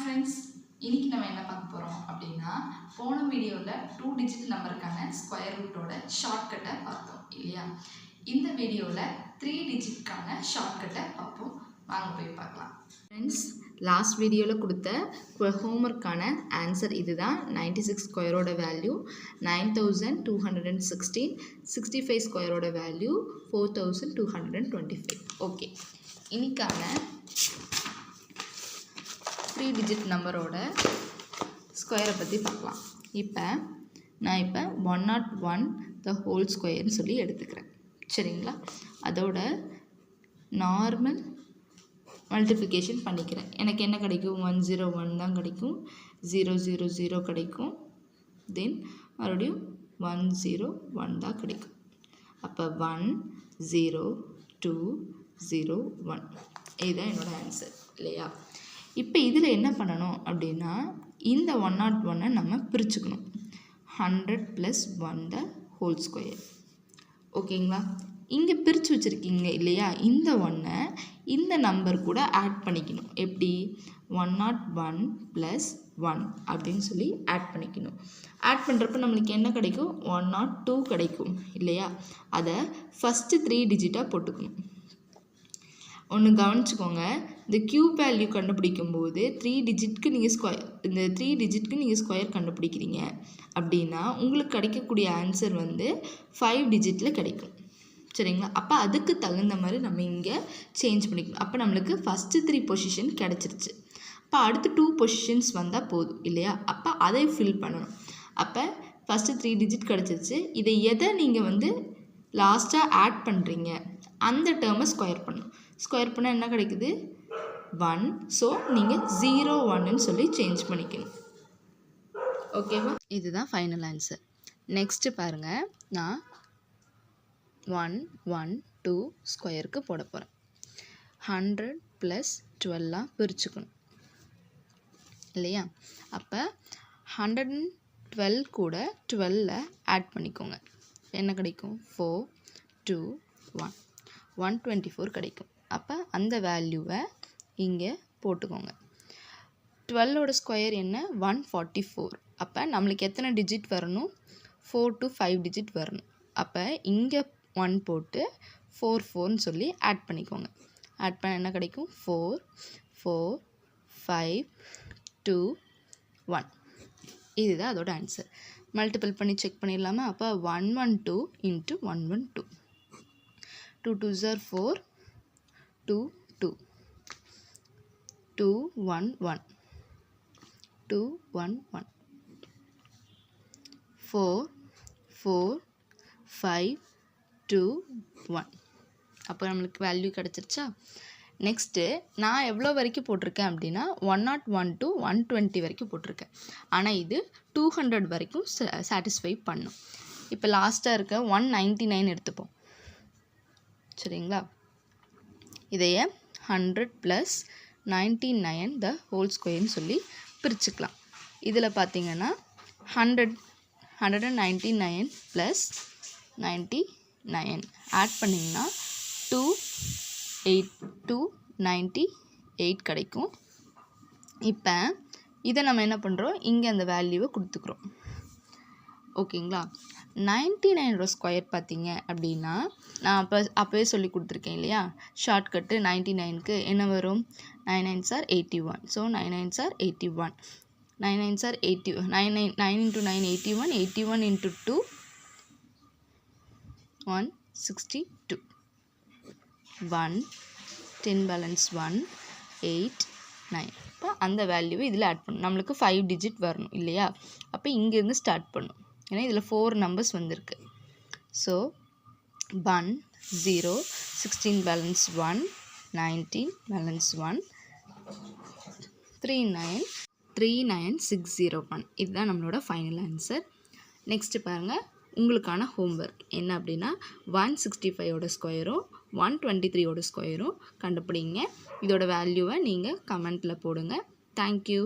Friends, இன்னைக்கு நம்ம என்ன பார்க்க போகிறோம் அப்படின்னா, போன வீடியோவில் 2 டிஜிட் நம்பருக்கான ஸ்கொயர் ரூட்டோட ஷார்ட்கட்டை பார்த்தோம் இல்லையா? இந்த வீடியோவில் 3 டிஜிட்கான ஷார்ட்கட்டை பார்ப்போம். வாங்க போய் பார்க்கலாம். ஃப்ரெண்ட்ஸ், லாஸ்ட் வீடியோவில் கொடுத்த ஹோம்ஒர்க்கான ஆன்சர் இதுதான். 96 ஸ்கொயரோட வேல்யூ 9216, 65 ஸ்கொயரோட வேல்யூ 4225. ஓகே, இன்னைக்கான 3 டிஜிட் நம்பரோட ஸ்கொயரை பற்றி பார்க்கலாம். நான் இப்போ 101 த ஹோல் ஸ்கொயர்னு சொல்லி எடுத்துக்கிறேன். சரிங்களா? அதோட நார்மல் மல்டிப்ளிகேஷன் பண்ணிக்கிறேன். எனக்கு என்ன கிடைக்கும்? 101 தான் கிடைக்கும். 000 கிடைக்கும். தென் மறுபடியும் 101 தான் கிடைக்கும். அப்போ 10201 இதுதான் என்னோட ஆன்சர் இல்லையா? இப்போ இதில் என்ன பண்ணணும் அப்படின்னா, இந்த 101 நம்ம பிரிச்சுக்கணும். 100 + 1 த ஹோல் ஸ்கொயர். ஓகேங்களா? இங்கே பிரித்து வச்சுருக்கீங்க இல்லையா? இந்த 1 இந்த நம்பர் கூட ஆட் பண்ணிக்கணும். எப்படி? 101 + 1 அப்படின்னு சொல்லி ஆட் பண்ணிக்கணும். ஆட் பண்ணுறப்ப நம்மளுக்கு என்ன கிடைக்கும்? 102 கிடைக்கும் இல்லையா? அதை ஃபஸ்ட்டு 3 டிஜிட்டாக போட்டுக்கணும். ஒன்று கவனிச்சுக்கோங்க, இந்த க்யூப் வேல்யூ கண்டுபிடிக்கும் போது 3 டிஜிட்க்கு நீங்கள் ஸ்கொயர் கண்டுபிடிக்கிறீங்க அப்படின்னா உங்களுக்கு கிடைக்கக்கூடிய ஆன்சர் வந்து 5 டிஜிட்டில் கிடைக்கும். சரிங்களா? அப்போ அதுக்கு தகுந்த மாதிரி நம்ம இங்கே சேஞ்ச் பண்ணிக்கணும். அப்போ நம்மளுக்கு ஃபஸ்ட்டு 3 பொசிஷன் கிடச்சிருச்சு. அப்போ அடுத்து 2 பொசிஷன்ஸ் வந்தால் போதும் இல்லையா? அப்போ அதை ஃபில் பண்ணணும். அப்போ ஃபஸ்ட்டு 3 டிஜிட் கிடச்சிருச்சு. இதை எதை நீங்கள் வந்து லாஸ்ட்டாக ஆட் பண்ணுறீங்க அந்த டேர்மை ஸ்கொயர் பண்ணணும். ஸ்கொயர் பண்ணால் என்ன கிடைக்குது? 1. ஸோ நீங்கள் 01ன்னு சொல்லி சேஞ்ச் பண்ணிக்கணும். ஓகேவா? இதுதான் ஃபைனல் ஆன்சர். நெக்ஸ்ட்டு பாருங்கள், நான் 112 ஸ்கொயருக்கு போட போகிறேன். 100 + 12 பிரிச்சுக்கணும் இல்லையா? அப்போ 112 கூட 12 ஆட் பண்ணிக்கோங்க. என்ன கிடைக்கும்? 4 2 1 124 கிடைக்கும். அப்போ அந்த வேல்யூவை இங்கே போட்டுக்கோங்க. 12ஓட ஸ்கொயர் என்ன? 144. அப்போ நம்மளுக்கு எத்தனை டிஜிட் வரணும்? 4 to 5 டிஜிட் வரணும். அப்போ இங்கே 1 போட்டு 4 4ன்னு சொல்லி ஆட் பண்ணிக்கோங்க. ஆட் பண்ண என்ன கிடைக்கும்? 4 4 5 2 1. இதுதான் அதோட ஆன்சர். மல்டிபிள் பண்ணி செக் பண்ணிடலாமா? அப்போ 112 × 112. 2 2s are 4, 2 2 2 1 1 2 1 1 4 4 5 2 1. அப்போ நம்மளுக்கு வேல்யூ கிடச்சிருச்சா? நெக்ஸ்ட்டு நான் எவ்வளோ வரைக்கும் போட்டிருக்கேன் அப்படின்னா 101 to 120 வரைக்கும் போட்டிருக்கேன். ஆனால் இது 200 வரைக்கும் சாட்டிஸ்ஃபை பண்ணும். இப்போ லாஸ்ட்டாக இருக்க 199 எடுத்துப்போம். சரிங்களா? இதையே 100 + 99 த ஹோல் ஸ்கொயர்னு சொல்லி பிரிச்சுக்கலாம். இதில் பார்த்தீங்கன்னா 199 + 99 ஆட் பண்ணிங்கன்னா 298 கிடைக்கும். இப்போ இதை நம்ம என்ன பண்ணுறோம்? இங்கே அந்த வேல்யூவை கொடுத்துக்குறோம். ஓகேங்களா? 99ஓட ஸ்கொயர் பார்த்தீங்க அப்படின்னா நான் அப்போவே சொல்லி கொடுத்துருக்கேன் இல்லையா? ஷார்ட்கட்டு 99க்கு என்ன வரும்? 9 9s are 81. So 9 9s are 81. 9 9s are 80. 9 × 9 81. 81 × 2 162. 1 10 balance 1 8 9. இப்போ அந்த வேல்யூவை இதில் ஆட் பண்ணணும். நம்மளுக்கு 5 டிஜிட் வரணும் இல்லையா? அப்போ இங்கேருந்து ஸ்டார்ட் பண்ணும். ஏன்னா இதில் 4 நம்பர்ஸ் வந்திருக்கு. So 1 0 16 balance 1 19 balance 1 39601. இதுதான் நம்மளோட ஃபைனல் ஆன்சர். நெக்ஸ்ட்டு பாருங்கள், உங்களுக்கான ஹோம்ஒர்க் என்ன அப்படின்னா 165ஓட ஸ்கொயரும் 123ஓட ஸ்கொயரும் கண்டுபிடிங்க. இதோட வேல்யூவை நீங்கள் கமெண்ட்டில் போடுங்க. தேங்க்யூ.